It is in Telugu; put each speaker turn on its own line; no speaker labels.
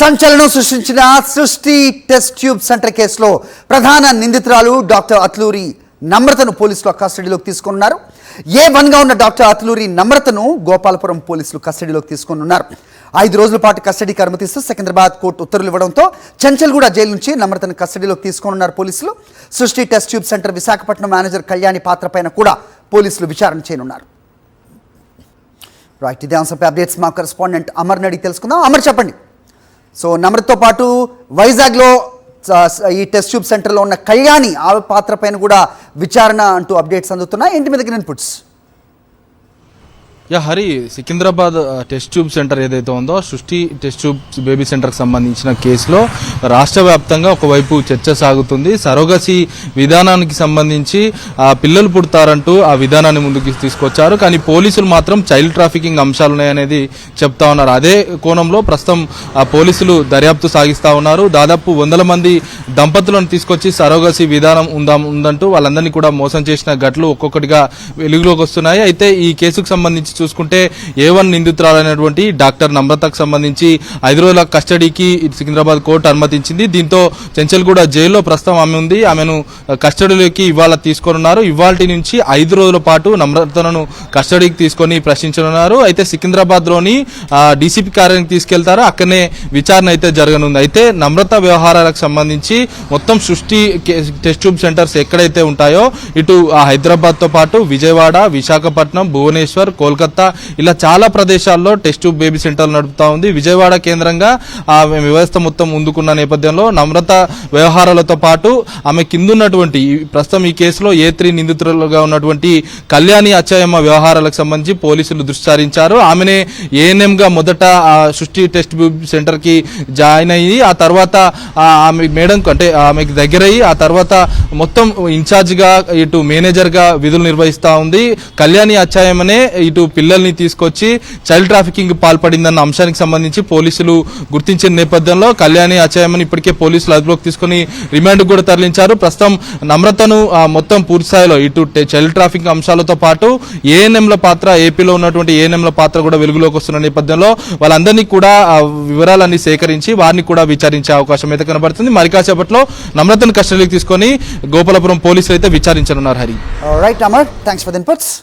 సంచలనం సృష్టించిన సృష్టి టెస్ట్ ట్యూబ్ సెంటర్ కేసులో ప్రధాన నిందితురాలు డాక్టర్ అత్లూరి నమ్రతను పోలీసులు కస్టడీలోకి తీసుకున్నారు. A1గా ఉన్న డాక్టర్ అత్లూరి నమ్రతను గోపాలపురం పోలీసులు కస్టడీలోకి తీసుకున్నారు. 5 రోజుల పాటు కస్టడీకి అనుమతిస్తూ సికింద్రాబాద్ కోర్టు ఉత్తర్వులు ఇవ్వడంతో చెంచల్గూడ జైలు నుంచి నమ్రతను కస్టడీలోకి తీసుకున్నారు పోలీసులు. సృష్టి test tube centre Visakhapatnam manager Kalyani పాత్ర పైన కూడా పోలీసులు విచారణ చేయనున్నారు. రైట్, ఇదే అంశంపై అప్డేట్స్ మా కరెస్పాండెంట్ అమర్ నడి తెలుసుకుందాం. అమర్, చెప్పండి. సో నమ్రతతో పాటు వైజాగ్లో ఈ టెస్ట్ ట్యూబ్ సెంటర్లో ఉన్న కళ్యాణి ఆ పాత్ర పైన కూడా విచారణ అంటూ అప్డేట్స్ అందుతున్నాయి. ఏంటి మీ దగ్గర inputs?
Hari, Secunderabad test tube centre ఏదైతే ఉందో సృష్టి టెస్ట్ ట్యూబ్ బేబీ సెంటర్కి సంబంధించిన కేసులో రాష్ట్ర వ్యాప్తంగా ఒకవైపు చర్చ సాగుతుంది. సరోగసి విధానానికి సంబంధించి పిల్లలు పుడతారంటూ ఆ విధానాన్ని ముందుకు తీసుకొచ్చారు. కానీ పోలీసులు మాత్రం చైల్డ్ ట్రాఫికింగ్ అంశాలు ఉన్నాయనేది చెప్తా ఉన్నారు. అదే కోణంలో ప్రస్తుతం పోలీసులు దర్యాప్తు సాగిస్తూ ఉన్నారు. దాదాపు 100 మంది దంపతులను తీసుకొచ్చి సరోగసి విధానం ఉందంటూ వాళ్ళందరినీ కూడా మోసం చేసిన ఘటనలు ఒక్కొక్కటిగా వెలుగులోకి వస్తున్నాయి. అయితే ఈ కేసుకు సంబంధించి చూసుకుంటే A1 నిందితురాలైనటువంటి డాక్టర్ నమ్రతకు సంబంధించి 5 రోజుల కస్టడీకి సికింద్రాబాద్ కోర్టు అనుమతించింది. దీంతో చెంచల్గూడ జైల్లో ప్రస్తుతం ఆమె ఉంది. ఆమెను కస్టడీలోకి ఇవాళ తీసుకోనున్నారు. ఇవాల్టి నుంచి 5 రోజుల పాటు నమ్రతను కస్టడీకి తీసుకొని ప్రశ్నించనున్నారు. అయితే సికింద్రాబాద్ లోని డీసీపీ కార్యాలయానికి తీసుకెళ్తారు. అక్కడనే విచారణ అయితే జరగనుంది. అయితే నమ్రత వ్యవహారాలకు సంబంధించి మొత్తం సృష్టి టెస్ట్ ట్యూబ్ సెంటర్స్ ఎక్కడైతే ఉంటాయో ఇటు హైదరాబాద్ తో పాటు విజయవాడ, విశాఖపట్నం, భువనేశ్వర్, కోల్కతా ఇలా చాలా ప్రదేశాల్లో టెస్ట్ ట్యూబ్ బేబీ సెంటర్లు నడుపుతా ఉంది. విజయవాడ కేంద్రంగా ఆ వ్యవస్థ మొత్తం ముందుకున్న నేపథ్యంలో నమ్రత వ్యవహారాలతో పాటు ఆమె కిందున్నటువంటి ప్రస్తుతం ఈ కేసులో A3 నిందితులుగా ఉన్నటువంటి కళ్యాణి అచ్చయ్యమ్మ వ్యవహారాలకు సంబంధించి పోలీసులు దృష్టి సారించారు. ఆమెనే ANM గా మొదట సృష్టి టెస్ట్ ట్యూబ్ సెంటర్ కి జాయిన్ అయ్యి ఆ తర్వాత ఆమె మేడం అంటే ఆమెకి దగ్గరయ్యి ఆ తర్వాత మొత్తం ఇన్ఛార్జ్ గా ఇటు మేనేజర్ గా విధులు నిర్వహిస్తా ఉంది. కళ్యాణి అచ్చయ్యమ్మనే ఇటు పిల్లల్ని తీసుకొచ్చి చైల్డ్ ట్రాఫికింగ్ పాల్పడిందన్న అంశానికి సంబంధించి పోలీసులు గుర్తించిన నేపథ్యంలో కళ్యాణి అచ్చయ్యమ్మని ఇప్పటికే పోలీసులు అదుపులోకి తీసుకుని రిమాండ్ కూడా తరలించారు. ప్రస్తుతం నమ్రతను మొత్తం పూర్తి స్థాయిలో ఇటు చైల్డ్ ట్రాఫికింగ్ అంశాలతో పాటు ఏఎన్ఎంల పాత్ర, ఏపీలో ఉన్నటువంటి ఏఎన్ఎంల పాత్ర కూడా వెలుగులోకి వస్తున్న నేపథ్యంలో వాళ్ళందరినీ కూడా వివరాలన్నీ సేకరించి వారిని కూడా విచారించే అవకాశం అయితే కనబడుతుంది. మరి కాసేపట్లో నమ్రతను కస్టడీకి తీసుకొని గోపాలపురం పోలీసులు అయితే విచారించనున్నారు. Hari,
right Amar, thanks for the inputs.